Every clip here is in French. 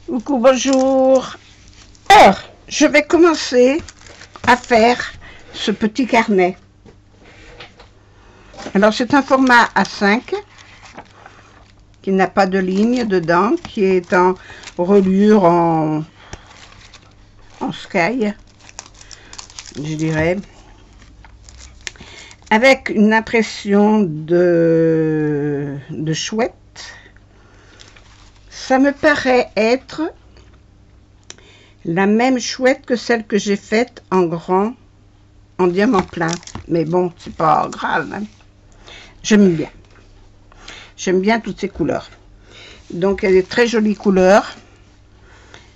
Coucou, bonjour. Alors, je vais commencer à faire ce petit carnet. Alors, c'est un format A5 qui n'a pas de ligne dedans, qui est en reliure en sky, je dirais, avec une impression de chouette. Ça me paraît être la même chouette que celle que j'ai faite en grand, en diamant plat. Mais bon, c'est pas grave, hein. J'aime bien. J'aime bien toutes ces couleurs. Donc, il y a des très jolies couleurs.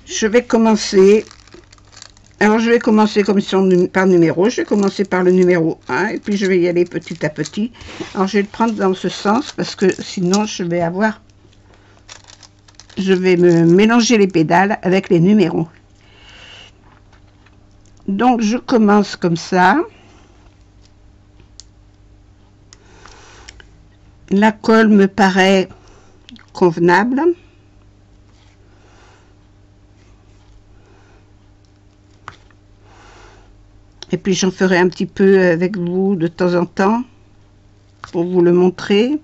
Je vais commencer. Alors, je vais commencer comme par numéro. Je vais commencer par le numéro 1 et puis je vais y aller petit à petit. Alors, je vais le prendre dans ce sens parce que sinon, je vais me mélanger les pédales avec les numéros. Donc, je commence comme ça. La colle me paraît convenable. Et puis, j'en ferai un petit peu avec vous de temps en temps pour vous le montrer.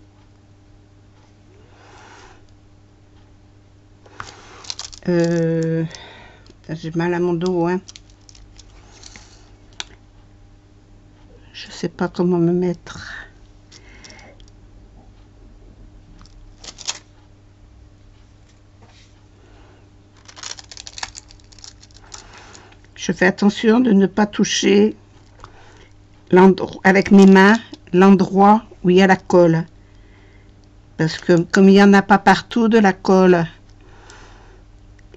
J'ai mal à mon dos, hein. Je sais pas comment me mettre. Je fais attention de ne pas toucher avec mes mains l'endroit où il y a la colle. Parce que comme il n'y en a pas partout de la colle,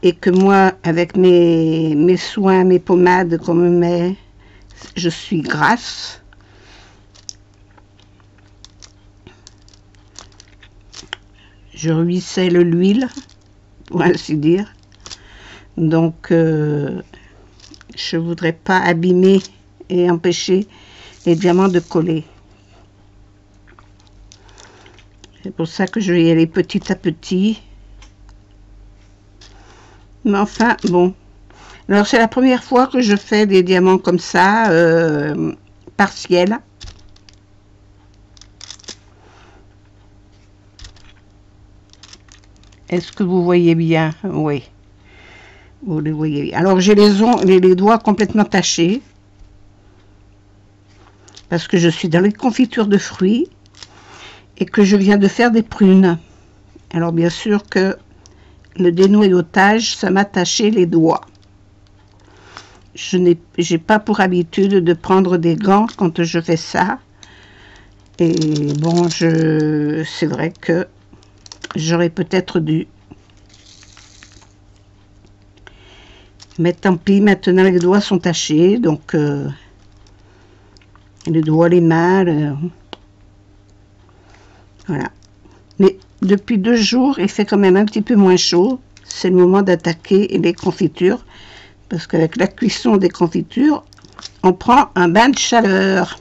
et que moi, avec mes soins, mes pommades qu'on me met, je suis grasse. Je ruisselle l'huile, pour ainsi dire. Donc, je voudrais pas abîmer et empêcher les diamants de coller. C'est pour ça que je vais y aller petit à petit. Mais enfin, bon. Alors, c'est la première fois que je fais des diamants comme ça, partiels. Est-ce que vous voyez bien? Oui. Vous les voyez bien. Alors, j'ai les doigts complètement tachés. Parce que je suis dans les confitures de fruits. Et que je viens de faire des prunes. Alors, bien sûr que le dénoyautage, ça m'a taché les doigts. Je n'ai pas pour habitude de prendre des gants quand je fais ça. Et bon, c'est vrai que j'aurais peut-être dû. Mais tant pis, maintenant les doigts sont tachés, donc les doigts, les mains, voilà. Mais depuis 2 jours, il fait quand même un petit peu moins chaud. C'est le moment d'attaquer les confitures. Parce qu'avec la cuisson des confitures, on prend un bain de chaleur.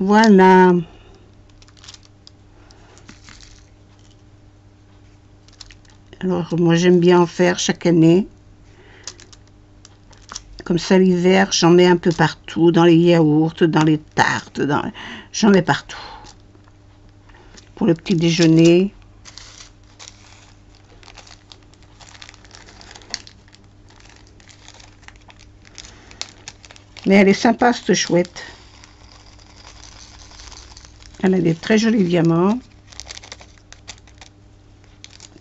Voilà. Alors, moi, j'aime bien en faire chaque année. Comme ça, l'hiver, j'en mets un peu partout. Dans les yaourts, dans les tartes. J'en mets partout. Pour le petit déjeuner. Mais elle est sympa, cette chouette. Elle a des très jolis diamants.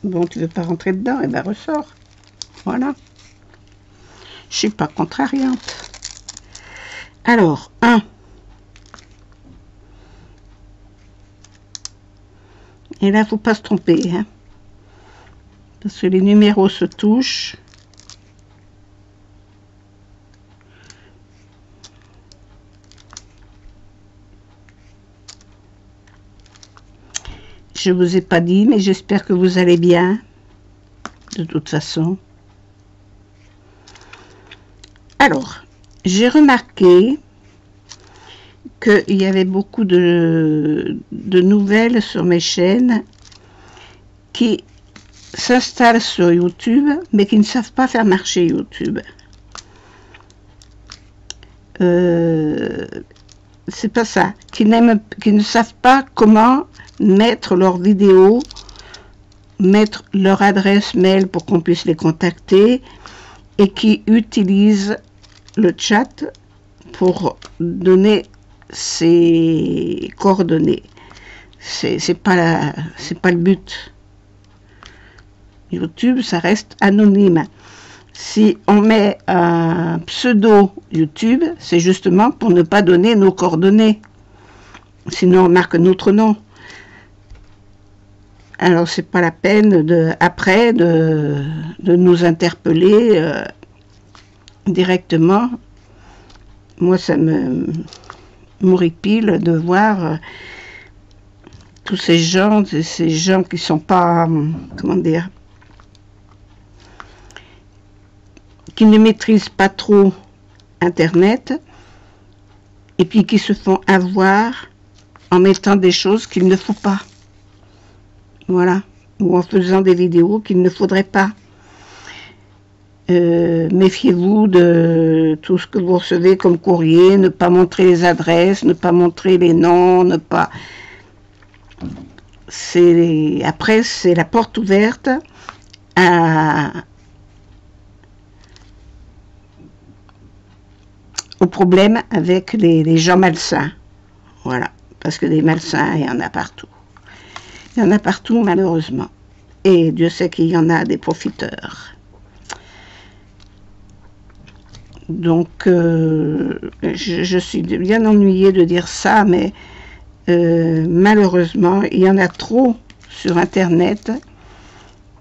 Bon, tu veux pas rentrer dedans? Eh ben, ressors. Voilà. Je suis pas contrariante. Alors, 1. Et là, faut pas se tromper, hein, parce que les numéros se touchent. Je vous ai pas dit, mais j'espère que vous allez bien. De toute façon. Alors, j'ai remarqué qu'il y avait beaucoup de nouvelles sur mes chaînes qui s'installent sur YouTube, mais qui ne savent pas faire marcher YouTube. C'est pas ça, qui ne savent pas comment mettre leurs vidéos, mettre leur adresse mail pour qu'on puisse les contacter, et qui utilisent le chat pour donner ses coordonnées. C'est pas le but. YouTube, ça reste anonyme. Si on met un pseudo YouTube, c'est justement pour ne pas donner nos coordonnées. Sinon, on marque notre nom. Alors, c'est pas la peine après de nous interpeller directement. Moi, ça m'horripile de voir tous ces gens qui sont pas, comment dire, qui ne maîtrisent pas trop Internet et puis qui se font avoir en mettant des choses qu'il ne faut pas. Voilà. Ou en faisant des vidéos qu'il ne faudrait pas. Méfiez-vous de tout ce que vous recevez comme courrier, ne pas montrer les adresses, ne pas montrer les noms, ne pas... Après, c'est la porte ouverte au problème avec les gens malsains. Voilà. Parce que des malsains, il y en a partout. Il y en a partout, malheureusement. Et Dieu sait qu'il y en a des profiteurs. Donc, je suis bien ennuyée de dire ça, mais malheureusement, il y en a trop sur Internet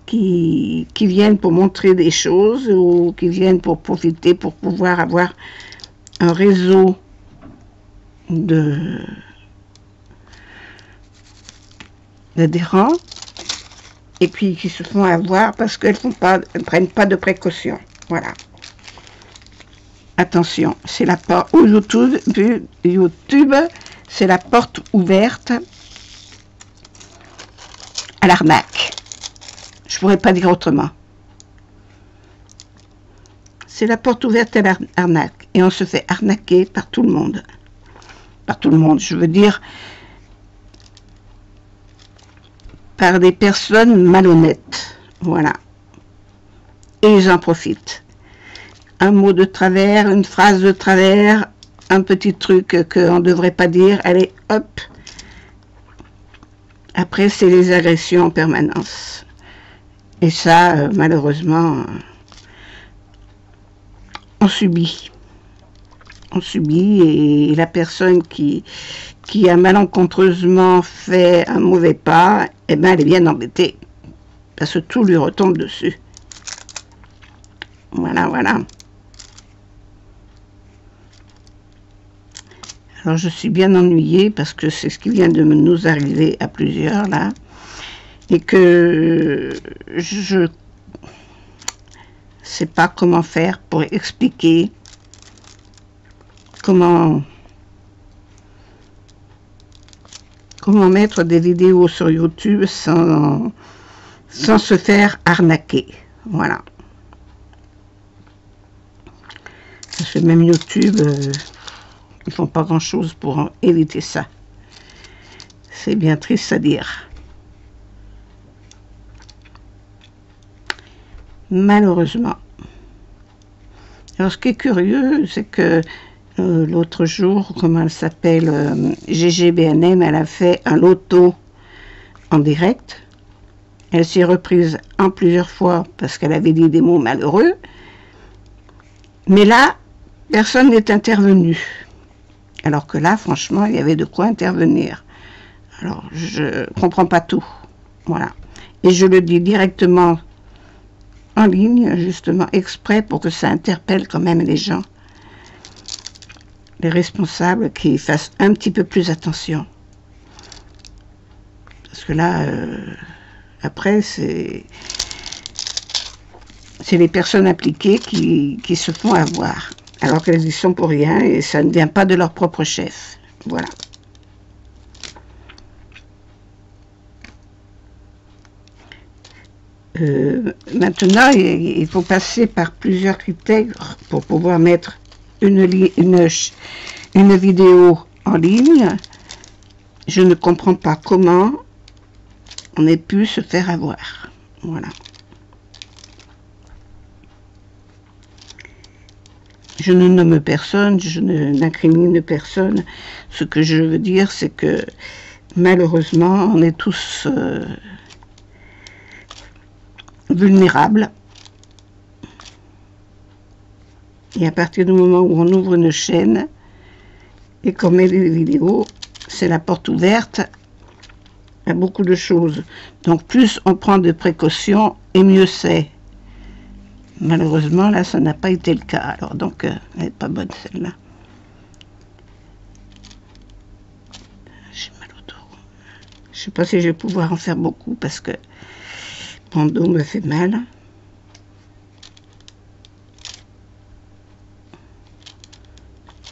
qui viennent pour montrer des choses ou qui viennent pour profiter, pour pouvoir avoir un réseau d'adhérents et puis qui se font avoir parce qu'elles ne prennent pas de précautions. Voilà. Attention, c'est la porte YouTube, c'est la porte ouverte à l'arnaque. Je pourrais pas dire autrement. C'est la porte ouverte à l'arnaque et on se fait arnaquer par tout le monde. Par tout le monde, je veux dire par des personnes malhonnêtes. Voilà. Et ils en profitent. Un mot de travers, une phrase de travers, un petit truc qu'on ne devrait pas dire, allez, hop. Après, c'est les agressions en permanence. Et ça, malheureusement, on subit. On subit et la personne qui a malencontreusement fait un mauvais pas, eh ben, elle est bien embêtée. Parce que tout lui retombe dessus. Voilà, voilà. Alors, je suis bien ennuyée parce que c'est ce qui vient de nous arriver à plusieurs, là. Et que je ne sais pas comment faire pour expliquer comment mettre des vidéos sur YouTube sans se faire arnaquer. Voilà. Parce que même YouTube... ils font pas grand-chose pour éviter ça. C'est bien triste à dire. Malheureusement. Alors, ce qui est curieux, c'est que l'autre jour, comment elle s'appelle, GGBNM, elle a fait un loto en direct. Elle s'est reprise en plusieurs fois parce qu'elle avait dit des mots malheureux. Mais là, personne n'est intervenu. Alors que là, franchement, il y avait de quoi intervenir. Alors, je ne comprends pas tout. Voilà. Et je le dis directement en ligne, justement, exprès pour que ça interpelle quand même les gens. Les responsables qui fassent un petit peu plus attention. Parce que là, après, c'est les personnes impliquées qui se font avoir. Alors qu'elles y sont pour rien et ça ne vient pas de leur propre chef. Voilà. Maintenant, il faut passer par plusieurs critères pour pouvoir mettre une vidéo en ligne. Je ne comprends pas comment on ait pu se faire avoir. Voilà. Je ne nomme personne, je n'incrimine personne. Ce que je veux dire, c'est que malheureusement, on est tous vulnérables. Et à partir du moment où on ouvre une chaîne et qu'on met des vidéos, c'est la porte ouverte à beaucoup de choses. Donc plus on prend de précautions et mieux c'est. Malheureusement, là, ça n'a pas été le cas. Alors donc, elle n'est pas bonne celle-là. J'ai mal au dos. Je ne sais pas si je vais pouvoir en faire beaucoup parce que mon dos me fait mal.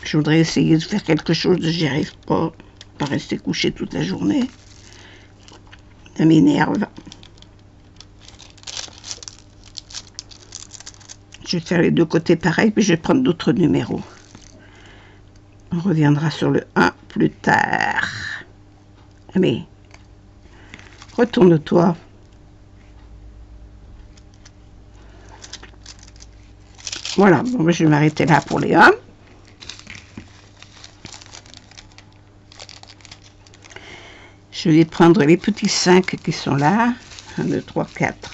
Je voudrais essayer de faire quelque chose, j'y arrive pas. Pas rester couché toute la journée. Ça m'énerve. Je vais faire les deux côtés pareil, puis je vais prendre d'autres numéros. On reviendra sur le 1 plus tard. Allez, retourne-toi. Voilà, bon, je vais m'arrêter là pour les 1. Je vais prendre les petits 5 qui sont là. 1, 2, 3, 4,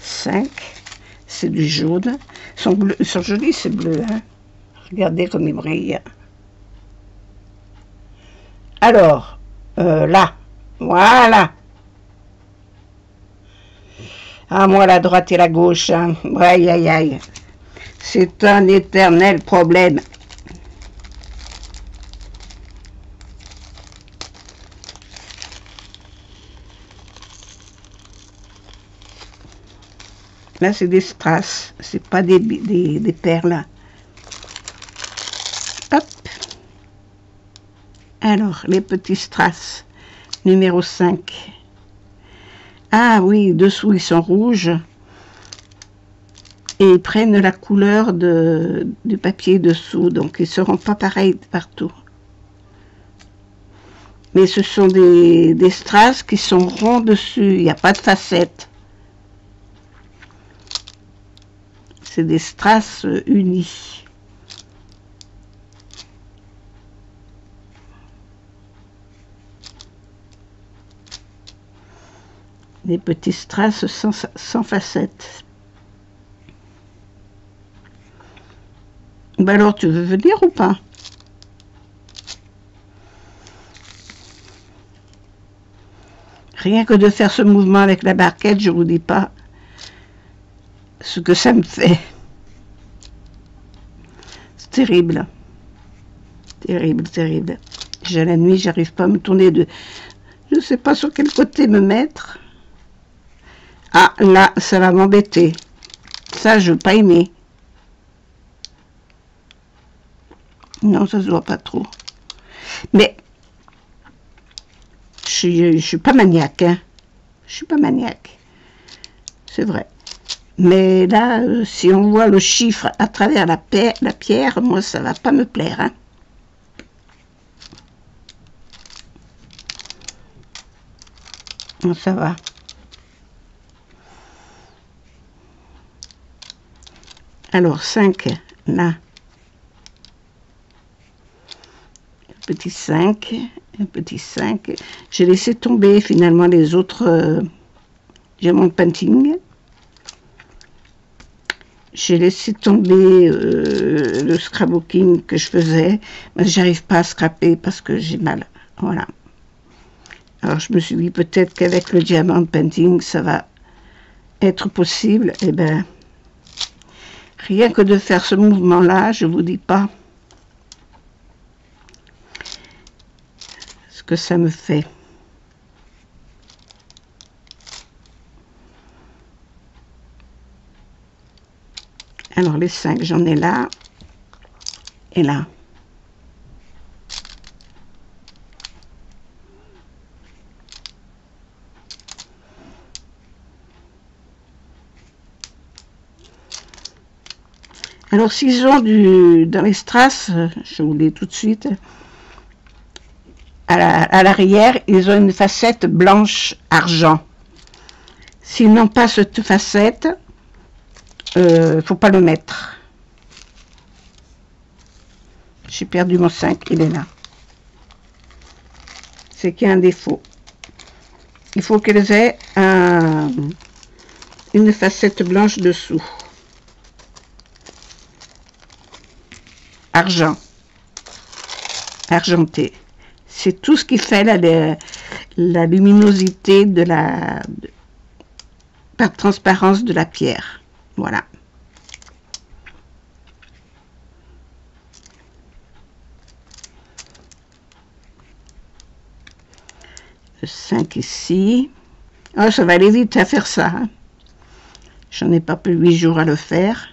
5. C'est du jaune. Ils sont jolis, ces bleus. Hein. Regardez comme ils brillent. Alors, là. Voilà. Ah, moi, la droite et la gauche. Hein. Aïe, aïe, aïe. C'est un éternel problème. Là, c'est des strass, c'est pas des perles. Hop. Alors, les petits strass, numéro 5. Ah oui, dessous, ils sont rouges. Et ils prennent la couleur du papier dessous, donc ils ne seront pas pareils partout. Mais ce sont des strass qui sont ronds dessus, il n'y a pas de facettes. C'est des strass unis. Des petits strass sans facettes. Ben alors, tu veux venir ou pas? Rien que de faire ce mouvement avec la barquette, je vous dis pas ce que ça me fait. C'est terrible. Terrible, terrible. J'ai la nuit, j'arrive pas à me tourner de... Je sais pas sur quel côté me mettre. Ah, là, ça va m'embêter. Ça, je veux pas aimer. Non, ça se voit pas trop. Mais, je suis pas maniaque, hein. Je suis pas maniaque. C'est vrai. Mais là, si on voit le chiffre à travers la pierre, moi, ça va pas me plaire, hein. Bon, ça va. Alors, 5, là. Petit 5, un petit 5. J'ai laissé tomber finalement les autres diamant painting. J'ai laissé tomber le scrapbooking que je faisais, mais j'arrive pas à scraper parce que j'ai mal. Voilà. Alors je me suis dit peut-être qu'avec le diamant painting, ça va être possible. Eh ben, rien que de faire ce mouvement-là, je vous dis pas ce que ça me fait. Alors les 5, j'en ai là et là. Alors, s'ils ont dans les strass, je vous le dis tout de suite, à l'arrière, ils ont une facette blanche argent. S'ils n'ont pas cette facette, faut pas le mettre. J'ai perdu mon 5, il est là. C'est qu'il y a un défaut. Il faut qu'elles aient une facette blanche dessous. Argent. Argenté. C'est tout ce qui fait la luminosité de par transparence de la pierre. Voilà. Le 5 ici. Oh, ça va aller vite à faire ça. Hein. J'en ai pas plus 8 jours à le faire.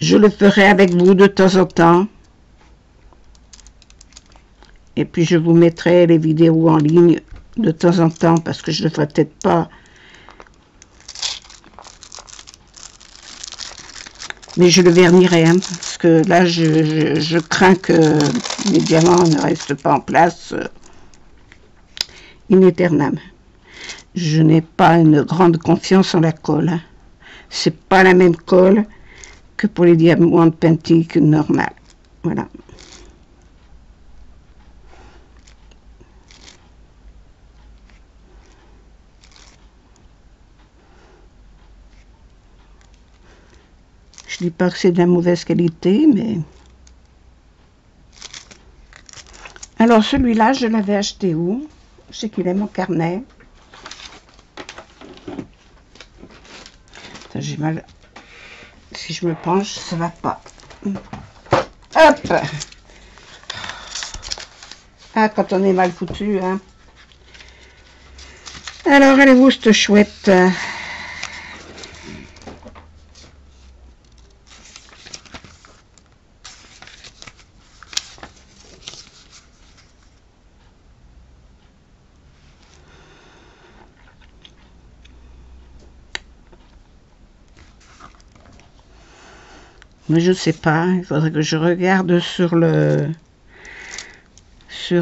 Je le ferai avec vous de temps en temps. Et puis je vous mettrai les vidéos en ligne de temps en temps parce que je ne le ferai peut-être pas. Mais je le vernirai, hein, parce que là, je crains que les diamants ne restent pas en place in aeternam. Je n'ai pas une grande confiance en la colle. Hein. C'est pas la même colle que pour les diamants de Pentique normal. Voilà. Je dis pas que c'est de la mauvaise qualité, mais... Alors, celui-là, je l'avais acheté où? Je sais qu'il est mon carnet. J'ai mal... Si je me penche, ça va pas. Hop! Ah, quand on est mal foutu, hein. Alors, elle est où, cette chouette? Mais je sais pas, il faudrait que je regarde sur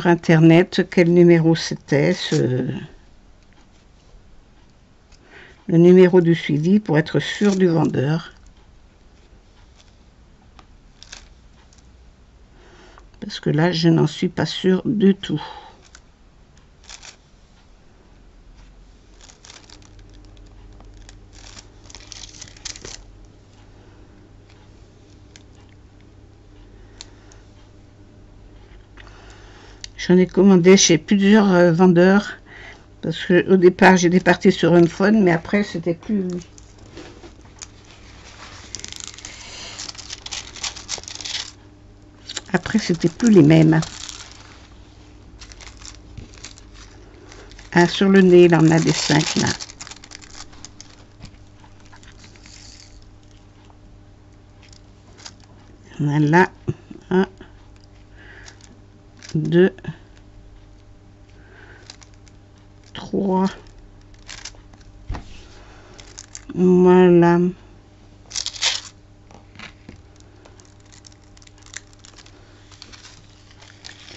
internet quel numéro c'était, le numéro du suivi pour être sûr du vendeur. Parce que là, je n'en suis pas sûre du tout. J'en ai commandé chez plusieurs vendeurs. Parce que au départ, j'étais partie sur une phone, mais après, c'était plus... Après, c'était plus les mêmes. Ah, sur le nez, il en a des 5, là. On a là 1, 2, 3. Voilà.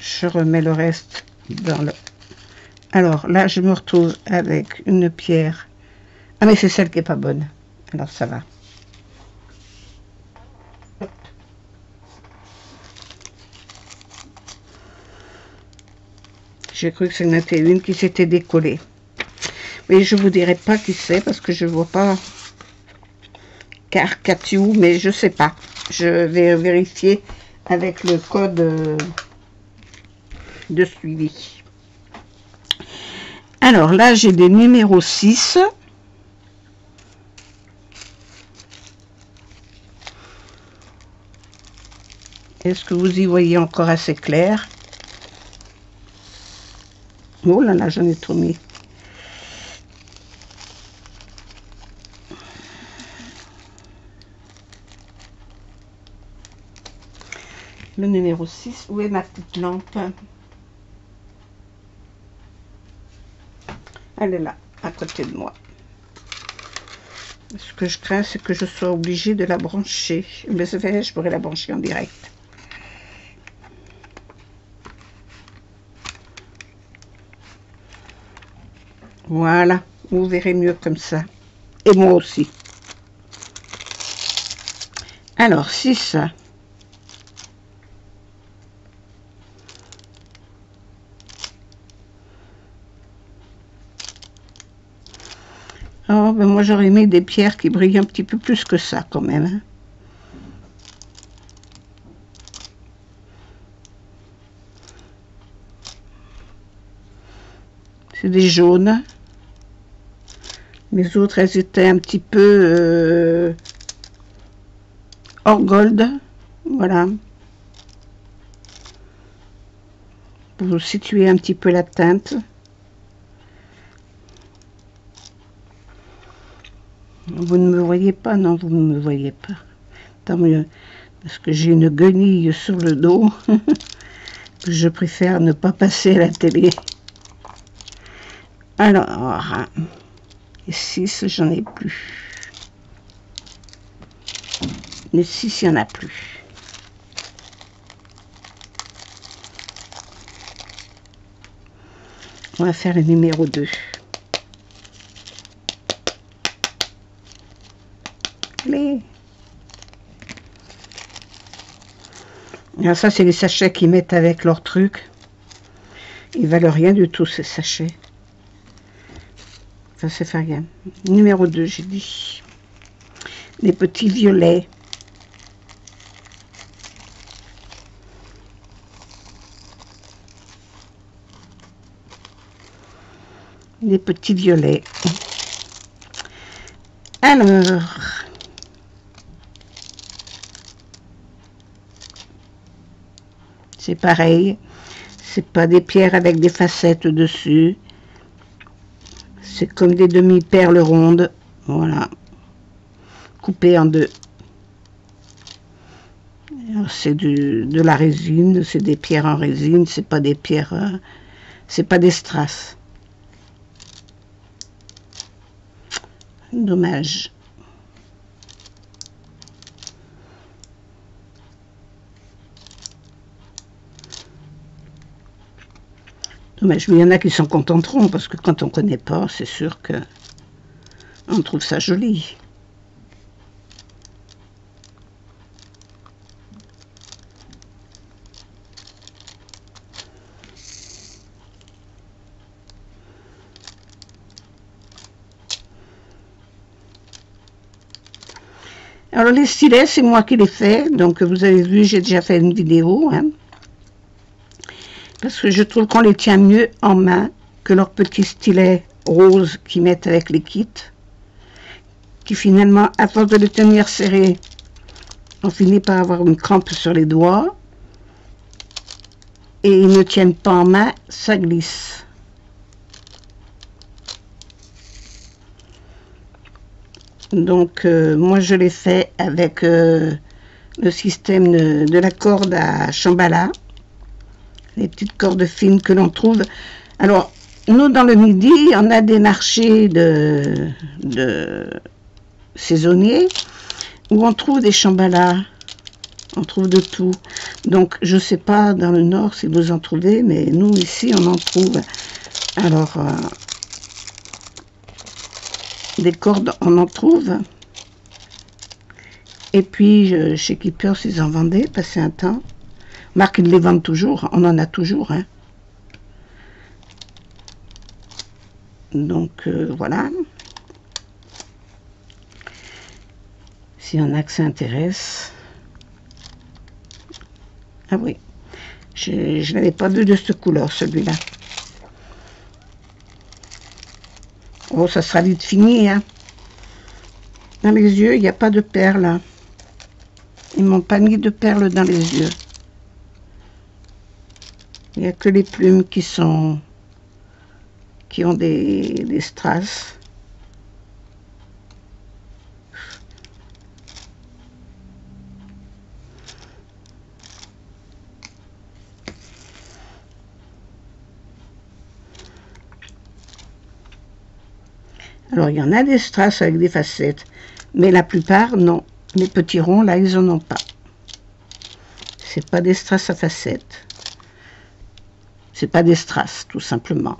Je remets le reste dans le... Alors là, je me retrouve avec une pierre. Ah, mais c'est celle qui est pas bonne. Alors ça va. J'ai cru que c'en était une qui s'était décollée. Mais je vous dirai pas qui c'est parce que je vois pas Carcatiou, mais je sais pas. Je vais vérifier avec le code de suivi. Alors là, j'ai des numéros 6. Est-ce que vous y voyez encore assez clair? Oh là là, j'en ai trop mis. Le numéro 6, où est ma petite lampe? Elle est là, à côté de moi. Ce que je crains, c'est que je sois obligée de la brancher. Mais ça fait, je pourrais la brancher en direct. Voilà, vous verrez mieux comme ça. Et moi aussi. Alors, 6. Oh, ben moi j'aurais mis des pierres qui brillent un petit peu plus que ça quand même. Hein. C'est des jaunes. Les autres, elles étaient un petit peu hors gold. Voilà. Pour vous situer un petit peu la teinte. Vous ne me voyez pas? Non, vous ne me voyez pas. Tant mieux. Parce que j'ai une guenille sur le dos. Je préfère ne pas passer à la télé. Alors, les 6, j'en ai plus. Les 6, il n'y en a plus. On va faire le numéro 2. Allez. Alors ça, c'est les sachets qu'ils mettent avec leur truc. Ils valent rien du tout, ces sachets. Ça, c'est faire rien. Numéro 2, j'ai dit. Les petits violets. Les petits violets. Alors, c'est pareil. C'est pas des pierres avec des facettes dessus. C'est comme des demi-perles rondes. Voilà. Coupées en deux. C'est de la résine. C'est des pierres en résine. C'est pas des pierres... c'est pas des strass. Dommage. Dommage, mais il y en a qui s'en contenteront, parce que quand on ne connaît pas, c'est sûr que on trouve ça joli. Alors les stylets, c'est moi qui les fais, donc vous avez vu, j'ai déjà fait une vidéo, hein. Parce que je trouve qu'on les tient mieux en main que leurs petits stylets roses qu'ils mettent avec les kits. Qui finalement, à force de les tenir serrés, on finit par avoir une crampe sur les doigts. Et ils ne tiennent pas en main, ça glisse. Donc, moi je l'ai fait avec le système de la corde à Shambhala. Les petites cordes fines que l'on trouve. Alors, nous, dans le Midi, on a des marchés de saisonniers où on trouve des Shambhala. On trouve de tout. Donc, je ne sais pas dans le Nord si vous en trouvez, mais nous, ici, on en trouve. Alors, des cordes, on en trouve. Et puis, chez Keepers, ils en vendaient, passé un temps. Marc, ils les vendent toujours, on en a toujours. Hein. Donc, voilà. S'il y en a que ça intéresse. Ah oui, je ne l'avais pas vu de cette couleur, celui-là. Oh, ça sera vite fini. Hein. Dans les yeux, il n'y a pas de perles. Ils m'ont pas mis de perles dans les yeux. Il n'y a que les plumes qui ont des strass. Alors, il y en a des strass avec des facettes, mais la plupart, non. Les petits ronds, là, ils en ont pas. C'est pas des strass à facettes. C'est pas des strass, tout simplement.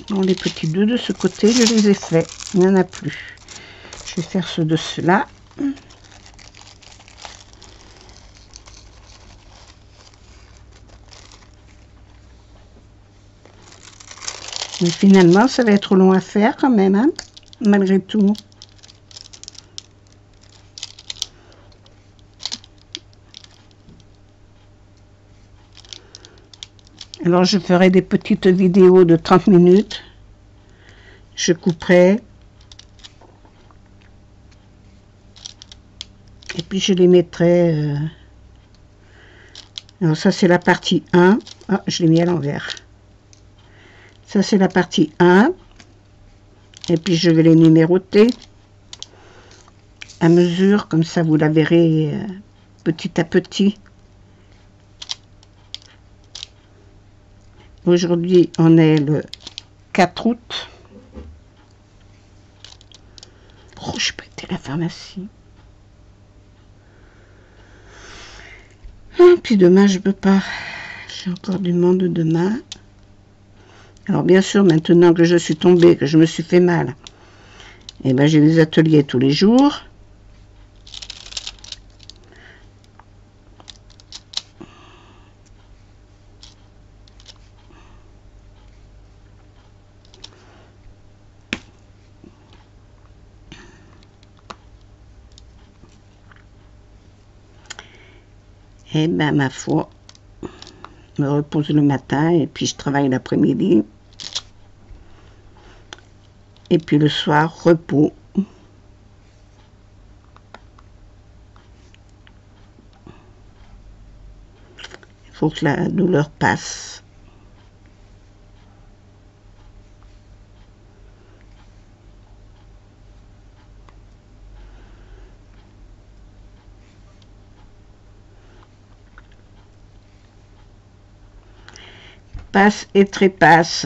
Bon, les petits deux de ce côté, je les ai faits. Il n'y en a plus. Je vais faire ceux de ceux-là. Mais finalement, ça va être long à faire quand même, hein, malgré tout. Alors, je ferai des petites vidéos de 30 minutes. Je couperai. Et puis, je les mettrai... Alors, ça, c'est la partie 1. Ah, je l'ai mis à l'envers. Ça, c'est la partie 1. Et puis, je vais les numéroter à mesure. Comme ça, vous la verrez petit à petit. Aujourd'hui, on est le 4 août. Oh, je peux être à la pharmacie. Puis demain, je peux pas. J'ai encore du monde demain. Alors, bien sûr, maintenant que je suis tombée, que je me suis fait mal, eh ben, j'ai des ateliers tous les jours. Eh ben, ma foi, je me repose le matin et puis je travaille l'après-midi. Et puis le soir, repos. Il faut que la douleur passe. Passe et trépasse.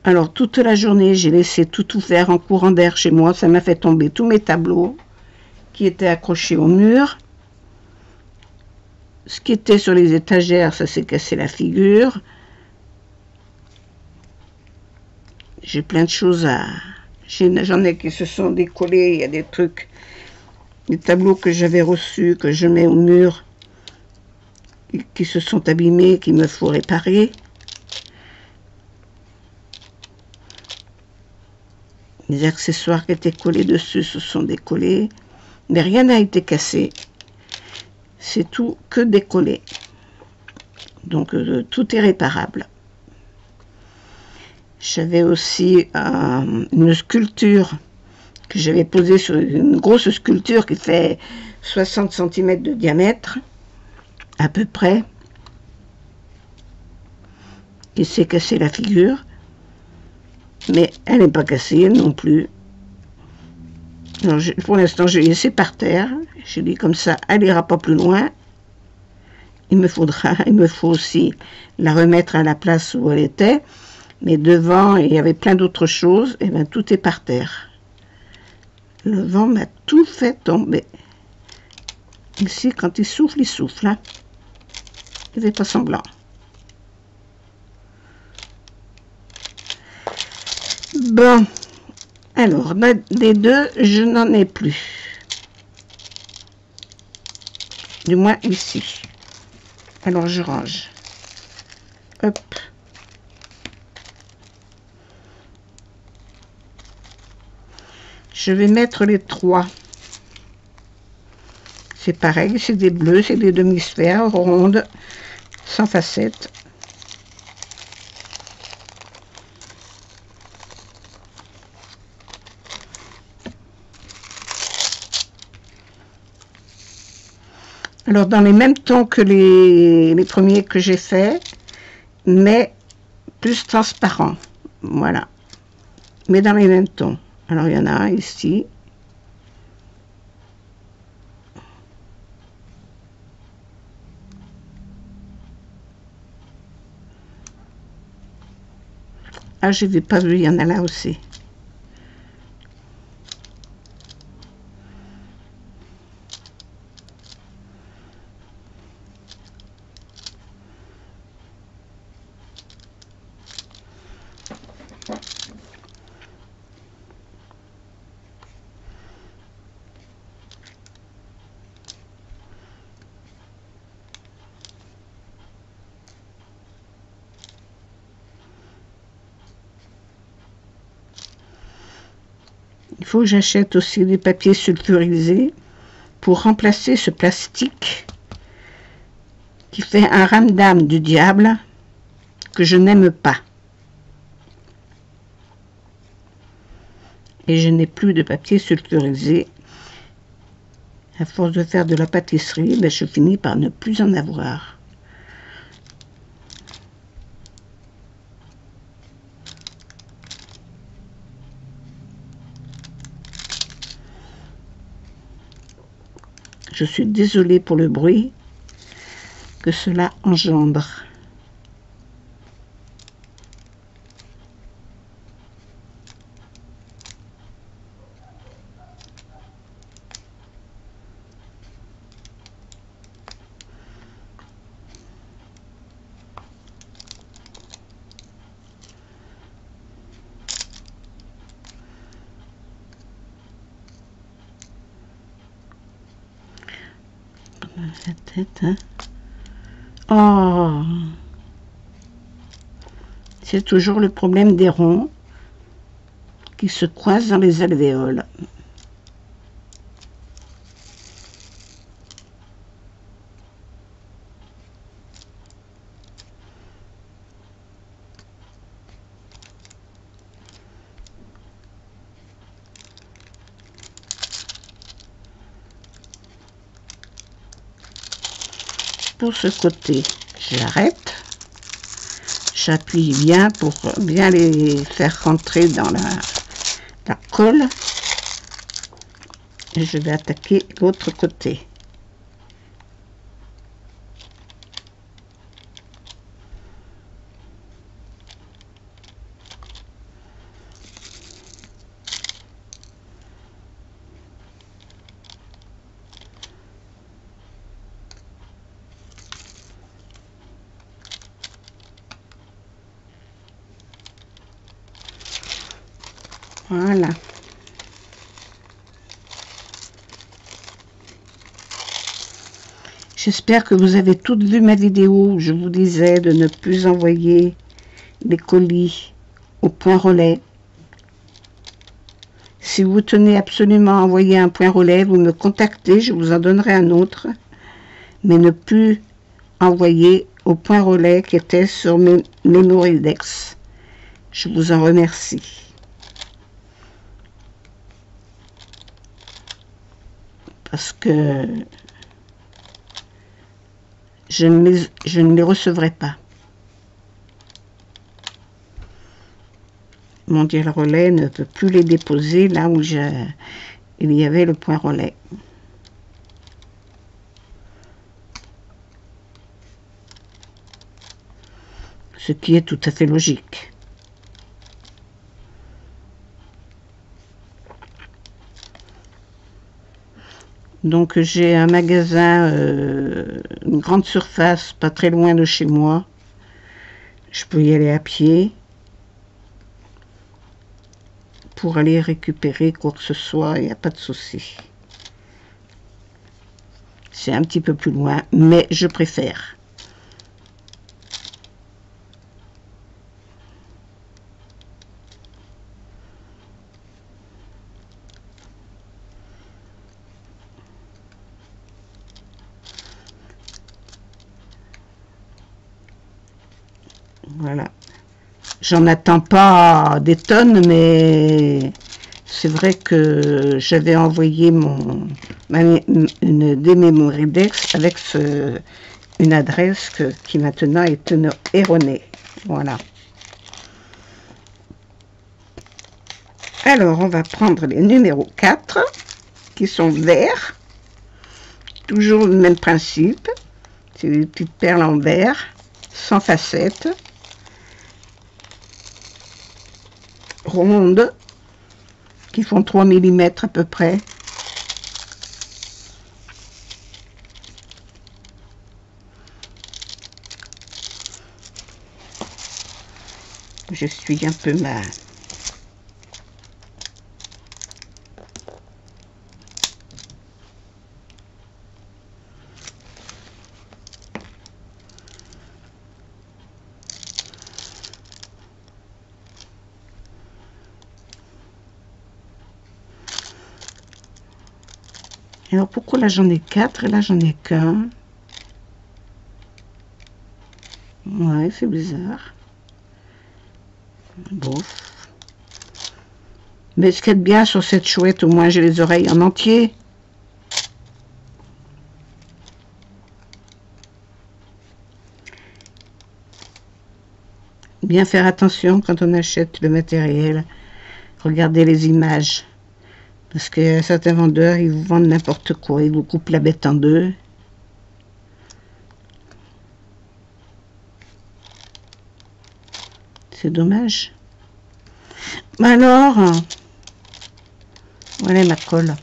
Alors, toute la journée, j'ai laissé tout ouvert en courant d'air chez moi. Ça m'a fait tomber tous mes tableaux qui étaient accrochés au mur. Ce qui était sur les étagères, ça s'est cassé la figure. J'ai plein de choses à... J'en ai qui se sont décollés. Il y a des trucs, des tableaux que j'avais reçus, que je mets au mur, qui se sont abîmés, qu'il me faut réparer. Les accessoires qui étaient collés dessus se sont décollés, mais rien n'a été cassé. C'est tout que décollé. Donc tout est réparable. J'avais aussi une sculpture que j'avais posée sur une grosse sculpture qui fait 60 cm de diamètre, à peu près, qui s'est cassé la figure. Mais elle n'est pas cassée non plus. Alors, pour l'instant, j'ai laissé par terre. J'ai dit comme ça, elle n'ira pas plus loin. Il me faut aussi la remettre à la place où elle était. Mais devant, il y avait plein d'autres choses. Et bien, tout est par terre. Le vent m'a tout fait tomber. Ici, quand il souffle, hein. Il ne fait pas semblant. Bon, alors, des deux, je n'en ai plus. Du moins ici. Alors, je range. Hop. Je vais mettre les trois. C'est pareil, c'est des bleus, c'est des demi-sphères rondes, sans facettes. Alors, dans les mêmes tons que les premiers que j'ai faits, mais plus transparent. Voilà. Mais dans les mêmes tons. Alors, il y en a un ici. Ah, je n'avais pas vu, il y en a là aussi. Il faut que j'achète aussi des papiers sulfurisés pour remplacer ce plastique qui fait un ramdam du diable que je n'aime pas. Et je n'ai plus de papier sulfurisé. À force de faire de la pâtisserie, ben je finis par ne plus en avoir. Je suis désolée pour le bruit que cela engendre. La tête, hein. Oh, c'est toujours le problème des ronds qui se croisent dans les alvéoles. Pour ce côté, j'arrête, j'appuie bien pour bien les faire rentrer dans la colle et je vais attaquer l'autre côté. Voilà. J'espère que vous avez toutes vu ma vidéo où je vous disais de ne plus envoyer les colis au point relais. Si vous tenez absolument à envoyer un point relais, vous me contactez, je vous en donnerai un autre. Mais ne plus envoyer au point relais qui était sur mes Memoridex. Je vous en remercie. Parce que je ne les recevrai pas. Mondial Relais ne peut plus les déposer là où il y avait le point relais. Ce qui est tout à fait logique. Donc j'ai un magasin, une grande surface, pas très loin de chez moi. Je peux y aller à pied pour aller récupérer quoi que ce soit, il n'y a pas de souci. C'est un petit peu plus loin, mais je préfère. Voilà. J'en attends pas des tonnes, mais c'est vrai que j'avais envoyé une démémoridex avec une adresse qui maintenant est erronée. Voilà. Alors, on va prendre les numéros 4, qui sont verts. Toujours le même principe. C'est des petites perles en verre, sans facettes. Rondes, qui font 3 mm à peu près. Je suis un peu ma... Alors pourquoi là j'en ai 4 et là j'en ai qu'un? Ouais, c'est bizarre. Bon. Mais ce qui est bien sur cette chouette, au moins j'ai les oreilles en entier. Bien faire attention quand on achète le matériel. Regardez les images. Parce que certains vendeurs, ils vous vendent n'importe quoi. Ils vous coupent la bête en deux. C'est dommage. Alors, voilà ma colle.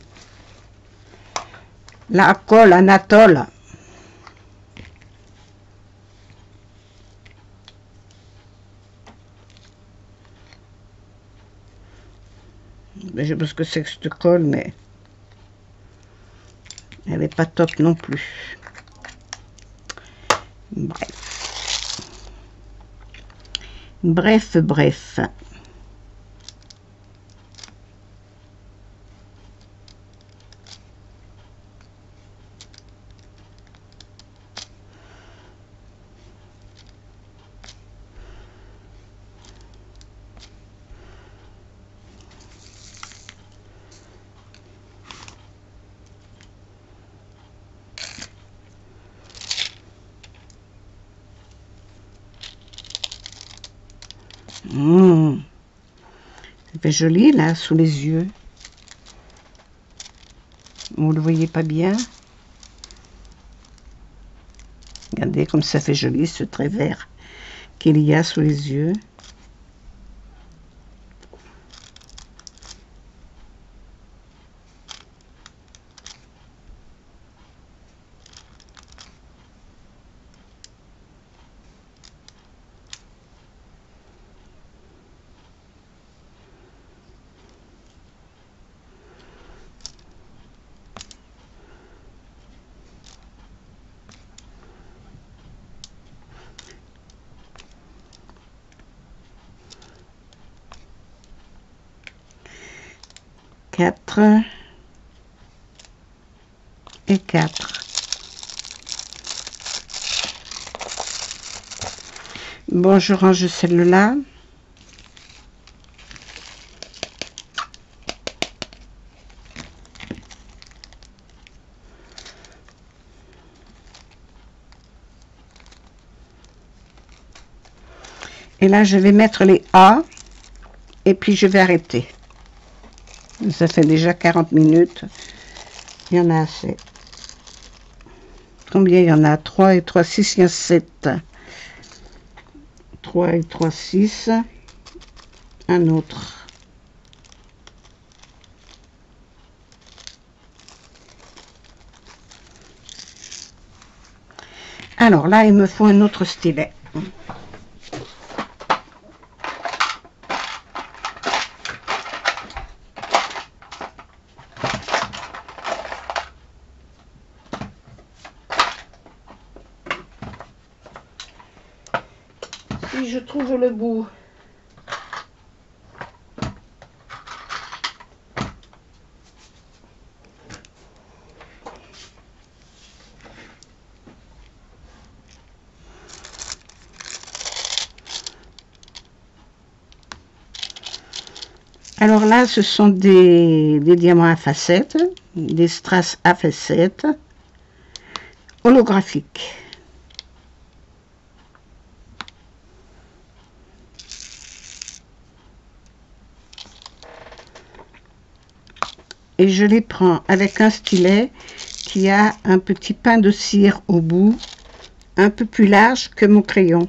La colle Anatole. Je sais pas ce que c'est que cette colle, mais elle n'est pas top non plus. Bref. Bref. Ça fait joli là, sous les yeux. Vous le voyez pas bien? Regardez comme ça fait joli ce trait vert qu'il y a sous les yeux. Quatre et 4. Bon, je range celle-là. Et là, je vais mettre les A et puis je vais arrêter. Ça fait déjà 40 minutes. Il y en a assez. Combien il y en a? 3 et 3, 6, il y a 7. 3 et 3, 6. Un autre. Alors là, il me faut un autre stylet. Si je trouve le bout. Alors là, ce sont des diamants à facettes, des strass à facettes, holographiques. Et je les prends avec un stylet qui a un petit pain de cire au bout, un peu plus large que mon crayon.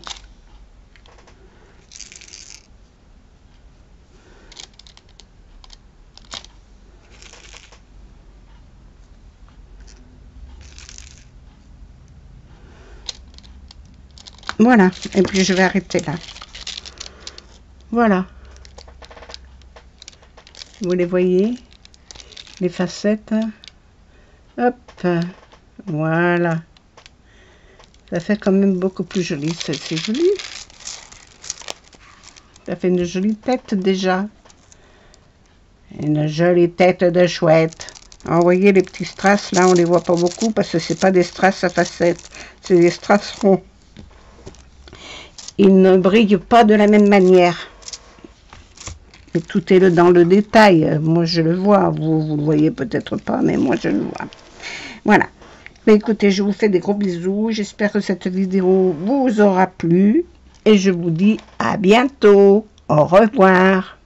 Voilà, et puis je vais arrêter là. Voilà. Vous les voyez, les facettes. Hop, voilà. Ça fait quand même beaucoup plus joli, c'est joli. Ça fait une jolie tête déjà. Une jolie tête de chouette. Alors, vous voyez les petits strass, là on les voit pas beaucoup parce que c'est pas des strass à facettes, c'est des strass ronds. Ils ne brillent pas de la même manière. Mais tout est dans le détail. Moi je le vois, vous le voyez peut-être pas, mais moi je le vois. Voilà. Mais écoutez, je vous fais des gros bisous. J'espère que cette vidéo vous aura plu. Et je vous dis à bientôt. Au revoir.